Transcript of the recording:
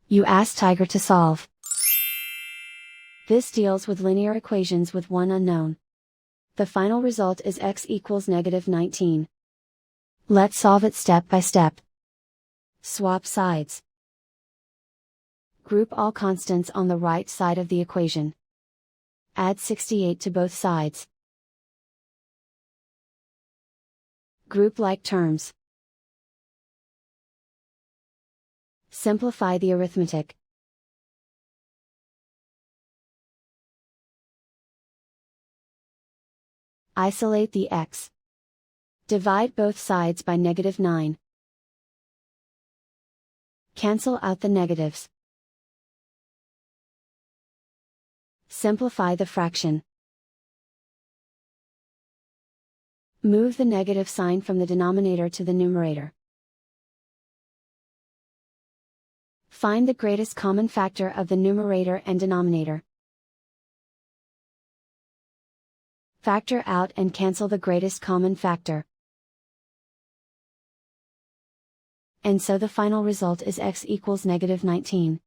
You ask Tiger to solve. This deals with linear equations with one unknown. The final result is x equals -19. Let's solve it step by step. Swap sides. Group all constants on the right side of the equation. Add 68 to both sides. Group like terms. Simplify the arithmetic. Isolate the x. Divide both sides by -9. Cancel out the negatives. Simplify the fraction. Move the negative sign from the denominator to the numerator. Find the greatest common factor of the numerator and denominator. Factor out and cancel the greatest common factor. And so the final result is x equals -19.